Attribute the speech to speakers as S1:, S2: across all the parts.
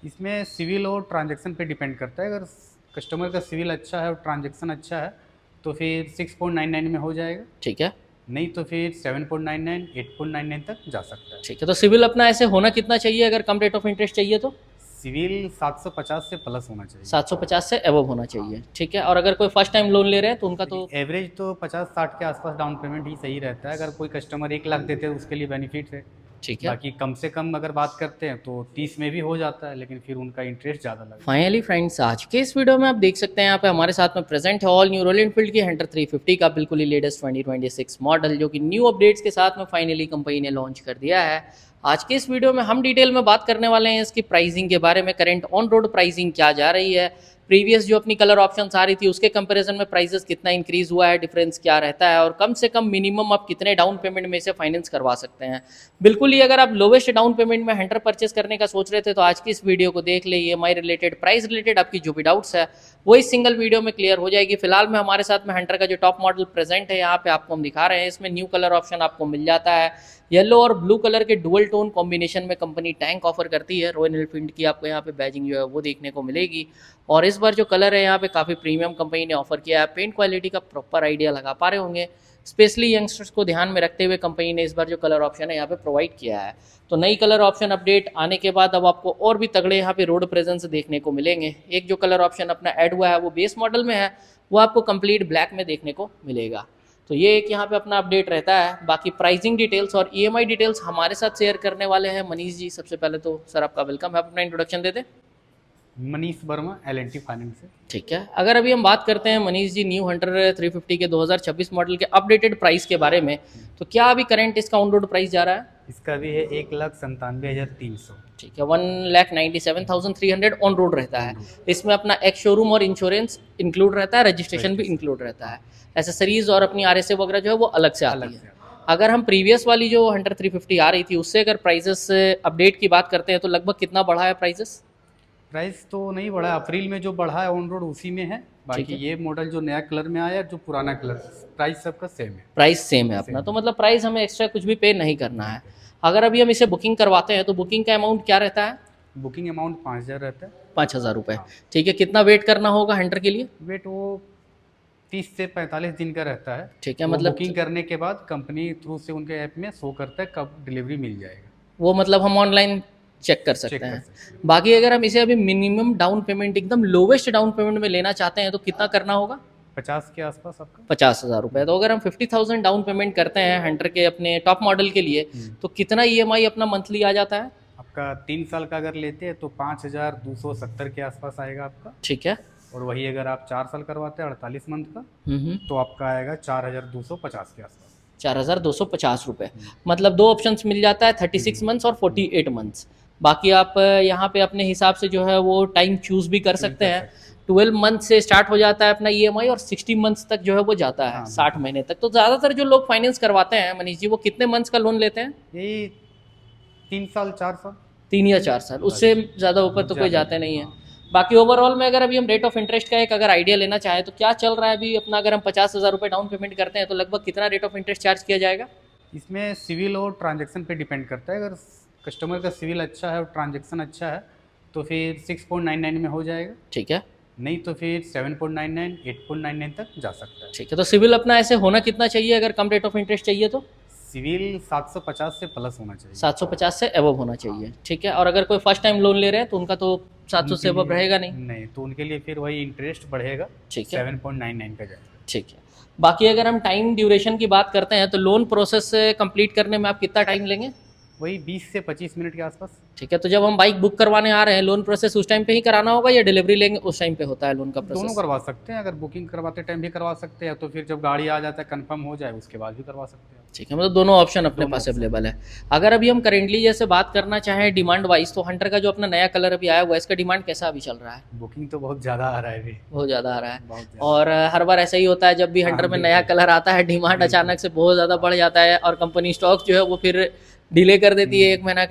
S1: इसमें सिविल और ट्रांजैक्शन पे डिपेंड करता है। अगर कस्टमर का सिविल अच्छा है और ट्रांजैक्शन अच्छा है तो फिर 6.99 में हो जाएगा।
S2: ठीक है।
S1: नहीं तो फिर 7.99 8.99 तक जा सकता है।
S2: ठीक है, तो सिविल अपना ऐसे होना कितना चाहिए अगर कम रेट ऑफ इंटरेस्ट चाहिए तो?
S1: सिविल 750 से प्लस होना चाहिए।
S2: 750 से एबव होना
S1: हाँ,
S2: चाहिए। ठीक है, और अगर कोई फर्स्ट टाइम लोन ले रहे हैं तो उनका तो?
S1: देखिए एवरेज तो 50-60 के आसपास डाउन पेमेंट ही सही रहता है। अगर कोई कस्टमर 1 लाख देते हैं उसके लिए बेनिफिट है।
S2: ठीक है।
S1: बाकी कम से कम अगर बात करते हैं तो 30 में भी हो जाता है, लेकिन फिर उनका इंटरेस्ट ज़्यादा लगता है।
S2: फाइनली फ्रेंड्स, आज के इस वीडियो में आप देख सकते हैं यहाँ पे हमारे साथ में प्रेजेंट है ऑल न्यू रॉयल एनफील्ड की हंटर 350 का बिल्कुल ही लेटेस्ट 2026 मॉडल, जो कि न्यू अपडेट्स के साथ में फाइनली कंपनी ने लॉन्च कर दिया है। आज के इस वीडियो में हम डिटेल में बात करने वाले हैं इसकी प्राइसिंग के बारे में, करंट ऑन रोड प्राइसिंग क्या जा रही है, प्रीवियस जो अपनी कलर ऑप्शंस आ रही थी उसके कंपैरिजन में प्राइसेस कितना इंक्रीज हुआ है, डिफरेंस क्या रहता है, और कम से कम मिनिमम आप कितने डाउन पेमेंट में से फाइनेंस करवा सकते हैं। बिल्कुल ही अगर आप लोवेस्ट डाउन पेमेंट में हंटर परचेस करने का सोच रहे थे तो आज की इस वीडियो को देख ले। EMI रिलेटेड, प्राइस रिलेटेड आपकी जो भी डाउट्स है वो इस सिंगल वीडियो में क्लियर हो जाएगी। फिलहाल में हमारे साथ में हंटर का जो टॉप मॉडल प्रेजेंट है यहाँ पे आपको हम दिखा रहे हैं। इसमें न्यू कलर ऑप्शन आपको मिल जाता है। येलो और ब्लू कलर के डुअल टोन कॉम्बिनेशन में कंपनी टैंक ऑफर करती है। रॉयल एनफील्ड की आपको यहाँ पे बैजिंग जो है वो देखने को मिलेगी। और इस बार जो कलर है यहाँ पे काफ़ी प्रीमियम कंपनी ने ऑफर किया है। पेंट क्वालिटी का प्रॉपर आइडिया लगा पा रहे होंगे। स्पेशली यंगस्टर्स को ध्यान में रखते हुए कंपनी ने इस बार जो कलर ऑप्शन है यहाँ पे प्रोवाइड किया है। तो नई कलर ऑप्शन अपडेट आने के बाद अब आपको और भी तगड़े यहाँ पे रोड प्रेजेंस देखने को मिलेंगे। एक जो कलर ऑप्शन अपना ऐड हुआ है वो बेस मॉडल में है, वो आपको कंप्लीट ब्लैक में देखने को मिलेगा। तो ये एक यहाँ पे अपना अपडेट रहता है। बाकी प्राइसिंग डिटेल्स और EMI डिटेल्स हमारे साथ शेयर करने वाले हैं मनीष जी। सबसे पहले तो सर आपका वेलकम है, आप अपना इंट्रोडक्शन देते।
S1: मनीष वर्मा, L&T फाइनेंस से।
S2: ठीक है, अगर अभी हम बात करते हैं मनीष जी न्यू हंटर 350 के 2026 मॉडल के अपडेटेड प्राइस के बारे में, तो क्या अभी करंट इसका ऑन रोड प्राइस जा रहा है?
S1: इसका भी है 1,97,300।
S2: ठीक है, 1,97,300 ऑन रोड रहता है। इसमें अपना एक्स शोरूम और इंश्योरेंस इंक्लूड रहता है, रजिस्ट्रेशन भी इंक्लूड रहता है। एसेसरीज और अपनी RSA वगैरह जो है वो अलग से आती है। अगर हम प्रीवियस वाली जो हंटर 350 आ रही थी उससे अगर प्राइजेस अपडेट की बात करते हैं तो लगभग कितना बढ़ा है प्राइजेस?
S1: प्राइस तो नहीं बढ़ा, अप्रैल में जो बढ़ा है ऑन रोड उसी में है। बाकी ये मॉडल जो नया कलर में आया, जो पुराना कलर, प्राइस सबका सेम है।
S2: प्राइस सेम है अपना, तो मतलब प्राइस हमें एक्स्ट्रा कुछ भी पे नहीं करना है। अगर अभी हम इसे बुकिंग करवाते हैं तो बुकिंग का अमाउंट क्या रहता है?
S1: बुकिंग अमाउंट 5,000 रहता है।
S2: 5,000 रुपये।
S1: हाँ।
S2: ठीक है, कितना वेट करना होगा हंटर के लिए?
S1: वेट वो 30 से 45 दिन का रहता है।
S2: ठीक है,
S1: तो
S2: मतलब
S1: बुकिंग करने के बाद कंपनी थ्रू से उनके ऐप में शो करता है कब डिलीवरी मिल जाएगा।
S2: वो मतलब हम ऑनलाइन चेक कर सकते हैं। बाकी अगर हम इसे अभी मिनिमम डाउन पेमेंट, एकदम लोवेस्ट डाउन पेमेंट में लेना चाहते हैं तो कितना करना होगा?
S1: 50 के आसपास आपका।
S2: 50,000 रुपये। तो अगर हम 50,000 डाउन पेमेंट करते हैं हंटर के अपने टॉप मॉडल के लिए तो कितना EMI अपना मंथली आ जाता है?
S1: आपका 3 साल का अगर लेते हैं तो 5,270 के आसपास आएगा आपका।
S2: ठीक है।
S1: और वही अगर आप 4 साल करवाते हैं 48 मंथ का तो आपका आएगा 4,250 के आसपास।
S2: 4,250 रुपये। मतलब दो ऑप्शंस मिल जाता है, 36 मंथ्स और 48 मंथ्स। बाकी आप यहाँ पे अपने हिसाब से जो है वो टाइम चूज़ भी कर सकते हैं। 12 मंथ से स्टार्ट हो जाता है अपना EMI और 60 मंथ्स तक जो है वो जाता है। हाँ, 60 महीने तक। तो ज़्यादातर जो लोग फाइनेंस करवाते हैं मनीष जी वो कितने मंथ्स का लोन लेते हैं?
S1: यही 3 साल 4 साल।
S2: 3 या 4 साल, उससे ज़्यादा ऊपर तो कोई जाते नहीं है। बाकी ओवरऑल में अगर अभी हम रेट ऑफ इंटरेस्ट का एक अगर आइडिया लेना चाहें तो क्या चल रहा है अभी अपना? अगर हम 50,000 रुपये डाउन पेमेंट करते हैं तो लगभग कितना रेट ऑफ इंटरेस्ट चार्ज किया जाएगा?
S1: इसमें सिविल और ट्रांजैक्शन पे डिपेंड करता है। अगर कस्टमर का सिविल अच्छा है और ट्रांजैक्शन अच्छा है तो फिर 6.99 में हो जाएगा।
S2: ठीक है।
S1: नहीं तो फिर 7.99 8.99 तक जा सकता है।
S2: ठीक है, तो सिविल अपना ऐसे होना कितना चाहिए अगर कम रेट ऑफ इंटरेस्ट चाहिए तो?
S1: सिविल 750 से प्लस होना चाहिए।
S2: 750 से एबव होना चाहिए। ठीक है, और अगर कोई फर्स्ट टाइम लोन ले रहे हैं तो उनका तो 700 से एबव रहेगा नहीं?
S1: तो उनके लिए फिर वही इंटरेस्ट बढ़ेगा।
S2: ठीक है,
S1: 7.99 का जाएगा।
S2: ठीक है। बाकी अगर हम टाइम ड्यूरेशन की बात करते हैं तो लोन प्रोसेस कंप्लीट करने में आप कितना टाइम लेंगे?
S1: वही 20 से 25 मिनट के आसपास।
S2: ठीक है, तो जब हम बाइक बुक करवाने आ रहे हैं लोन प्रोसेस उस टाइम पे ही कराना होगा या डिलीवरी लेंगे उस टाइम पे होता है लोन का प्रोसेस?
S1: दोनों करवा सकते हैं। अगर बुकिंग करवाते टाइम भी करवा सकते हैं, तो फिर जब गाड़ी आ जाता है कंफर्म हो जाए उसके बाद भी करवा सकते हैं।
S2: ठीक है, मतलब दोनों ऑप्शन अपने पास अवेलेबल है। अगर अभी हम करेंटली जैसे बात करना चाहें डिमांड वाइज तो हंटर का जो अपना नया कलर अभी आया हुआ है इसका डिमांड कैसा अभी चल रहा है?
S1: बुकिंग तो बहुत ज़्यादा आ रहा है अभी।
S2: बहुत ज़्यादा आ रहा है। और हर बार ऐसा ही होता है, जब भी हंटर में नया कलर आता है डिमांड अचानक से बहुत ज़्यादा बढ़ जाता है और कंपनी स्टॉक जो है वो फिर डिले कर देती है। 1 महीना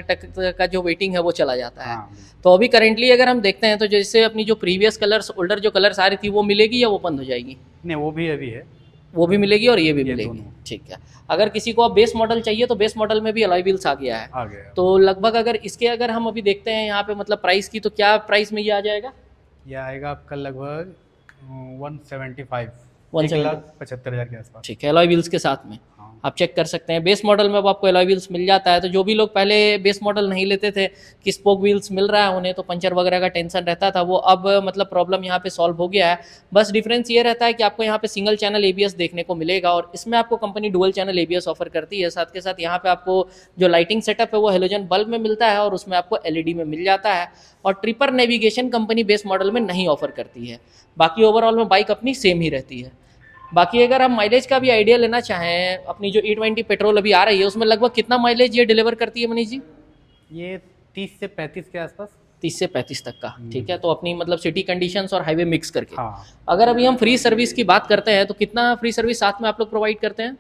S2: का जो वेटिंग है वो चला जाता है। तो अभी करेंटली अगर हम देखते हैं तो जैसे अपनी जो प्रीवियस कलर्स, ओल्डर जो कलर्स आ रही थी वो मिलेगी या वो बंद हो जाएगी?
S1: नहीं, वो भी अभी है।
S2: वो भी मिलेगी और ये भी
S1: ये
S2: मिलेगी।
S1: दोनों।
S2: ठीक है। अगर किसी को अब बेस मॉडल चाहिए तो बेस मॉडल में भी अलॉय व्हील्स आ गया है।
S1: आ गया।
S2: तो लगभग अगर इसके अगर हम अभी देखते हैं यहाँ पे मतलब प्राइस की, तो क्या प्राइस में ये आ जाएगा?
S1: ये आएगा आपका लगभग 175
S2: 170
S1: 1,75,000 के आसपास।
S2: ठीक है, अलॉय व्हील्स के साथ में
S1: हाँ।
S2: आप चेक कर सकते हैं। बेस मॉडल में अब आपको अलॉय व्हील्स मिल जाता है। तो जो भी लोग पहले बेस मॉडल नहीं लेते थे कि स्पोक व्हील्स मिल रहा है उन्हें, तो पंचर वगैरह का टेंशन रहता था, वो अब मतलब प्रॉब्लम यहाँ पे सॉल्व हो गया है। बस डिफरेंस ये रहता है कि आपको यहाँ पे सिंगल चैनल ABS देखने को मिलेगा और इसमें आपको company dual channel ABS offer करती है। साथ के साथ यहाँ पे आपको जो लाइटिंग सेटअप है वो हेलोजन बल्ब में मिलता है और उसमें आपको LED में मिल जाता है। और tripper navigation company base model में नहीं ऑफर करती है। बाकी ओवरऑल में बाइक अपनी सेम ही रहती है। बाकी अगर हम माइलेज का भी आइडिया लेना चाहें, अपनी जो E20 पेट्रोल अभी आ रही है उसमें लगभग कितना माइलेज ये डिलीवर करती है मनीष जी?
S1: ये 30 से 35 के आसपास।
S2: 30 से 35 तक का। ठीक है, तो अपनी मतलब सिटी कंडीशंस और हाईवे मिक्स करके।
S1: हाँ।
S2: अगर अभी हम फ्री सर्विस की बात करते हैं तो कितना फ्री सर्विस साथ में आप लोग प्रोवाइड करते हैं?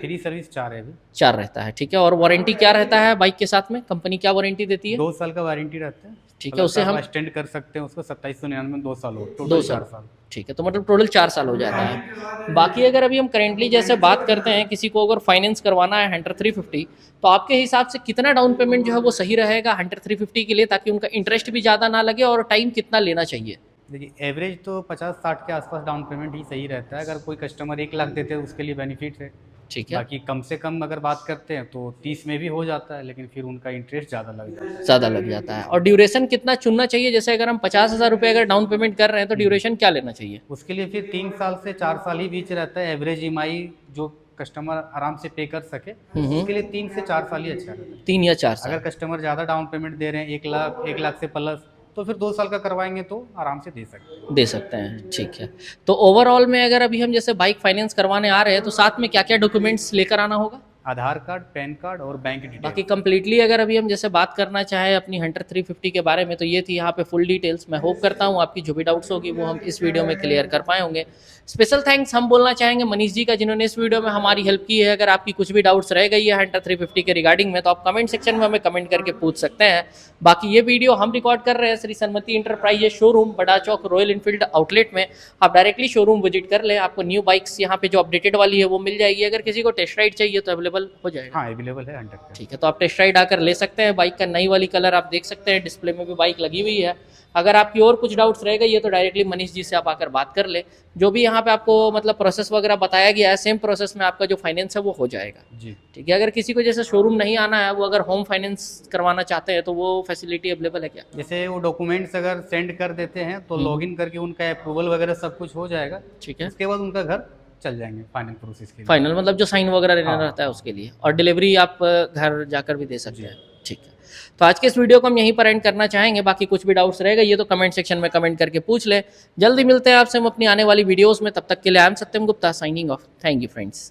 S1: फ्री सर्विस 4 है अभी।
S2: 4 रहता है। ठीक है, और वारंटी क्या रहता है बाइक के साथ में? कंपनी क्या वारंटी देती है?
S1: 2 साल का वारंटी रहता है।
S2: ठीक है, उससे हम
S1: एक्सटेंड कर सकते हैं उसको 2799 2 साल हो,
S2: 2
S1: टोटल
S2: साल।
S1: 4 साल।
S2: ठीक है, तो मतलब टोटल 4 साल हो जाता है। बाकी अगर अभी हम करेंटली जैसे बात करते हैं, किसी को अगर फाइनेंस करवाना है हंटर 350, तो आपके हिसाब से कितना डाउन पेमेंट जो है वो सही रहेगा हंटर 350 के लिए, ताकि उनका इंटरेस्ट भी ज़्यादा ना लगे, और टाइम कितना लेना चाहिए?
S1: देखिए एवरेज तो 50-60 के आसपास डाउन पेमेंट ही सही रहता है। अगर कोई कस्टमर 1 लाख देते हैं उसके लिए बेनिफिट है।
S2: ठीक है,
S1: बाकी कम से कम अगर बात करते हैं तो 30 में भी हो जाता है, लेकिन फिर उनका इंटरेस्ट ज़्यादा लग जाता है।
S2: ज़्यादा लग जाता है। और ड्यूरेशन कितना चुनना चाहिए? जैसे अगर हम 50,000 रुपये अगर डाउन पेमेंट कर रहे हैं तो ड्यूरेशन क्या लेना चाहिए?
S1: उसके लिए फिर 3 साल से 4 साल ही बीच रहता है। एवरेज EMI जो कस्टमर आराम से पे कर सके उसके लिए 3 से 4 साल ही अच्छा रहता है।
S2: 3 या 4 साल।
S1: अगर कस्टमर ज़्यादा डाउन पेमेंट दे रहे हैं 1 लाख से प्लस, तो फिर 2 साल का करवाएंगे तो आराम से दे सकते हैं।
S2: दे सकते हैं। ठीक है, तो ओवरऑल में अगर अभी हम जैसे बाइक फाइनेंस करवाने आ रहे हैं तो साथ में क्या क्या डॉक्यूमेंट्स लेकर आना होगा?
S1: आधार कार्ड, पैन कार्ड और बैंक डिटेल।
S2: बाकी कंप्लीटली अगर अभी हम जैसे बात करना चाहें अपनी हंटर 350 के बारे में, तो ये थी यहाँ पे फुल डिटेल्स। मैं होप करता हूँ आपकी जो भी डाउट्स होगी वो हम इस वीडियो में क्लियर कर पाए होंगे। स्पेशल थैंक्स हम बोलना चाहेंगे मनीष जी का, जिन्होंने इस वीडियो में हमारी हेल्प की है। अगर आपकी कुछ भी डाउट्स रह गई है हंटर 350 के रिगार्डिंग में, तो आप कमेंट सेक्शन में हमें कमेंट करके पूछ सकते हैं। बाकी ये वीडियो हम रिकॉर्ड कर रहे हैं श्री सन्मति इंटरप्राइजेज शोरूम, बड़ा चौक, रॉयल इनफील्ड आउटलेट में। आप डायरेक्टली शोरूम विजिट कर ले, आपको न्यू बाइक्स यहाँ पे जो अपडेटेड वाली है वो मिल जाएगी। अगर किसी को टेस्ट राइड चाहिए तो अवेलेबल हो जाएगा।
S1: हाँ अवेलेबल है 100%।
S2: ठीक है, तो आप टेस्ट राइड आकर ले सकते हैं। बाइक का नई वाली कलर आप देख सकते हैं, डिस्प्ले में भी बाइक लगी हुई है। अगर आपकी और कुछ डाउट्स रह गई है तो डायरेक्टली मनीष जी से आप आकर बात कर ले। जो भी यहाँ पे आपको मतलब प्रोसेस वगैरह बताया गया है, सेम प्रोसेस में आपका जो फाइनेंस है वो हो जाएगा
S1: जी।
S2: ठीक है। अगर किसी को जैसे शोरूम नहीं आना है, वो अगर होम फाइनेंस करवाना चाहते हैं तो वो फैसिलिटी अवेलेबल है क्या?
S1: जैसे वो डॉक्यूमेंट्स अगर सेंड कर देते हैं तो लॉगिन करके उनका अप्रूवल वगैरह सब कुछ हो जाएगा।
S2: ठीक है,
S1: उसके बाद उनका घर चल जाएंगे फाइनल प्रोसेस के लिए।
S2: फाइनल मतलब जो साइन वगैरह लेना
S1: हाँ,
S2: रहता है उसके लिए, और डिलीवरी आप घर जाकर भी दे सकते हैं। ठीक है, तो आज के इस वीडियो को हम यहीं पर एंड करना चाहेंगे। बाकी कुछ भी डाउट्स रहेगा ये तो कमेंट सेक्शन में कमेंट करके पूछ ले। जल्दी मिलते हैं आपसे हम अपनी आने वाली वीडियोस में, तब तक के लिए I am Satyam Gupta signing off. Thank you friends.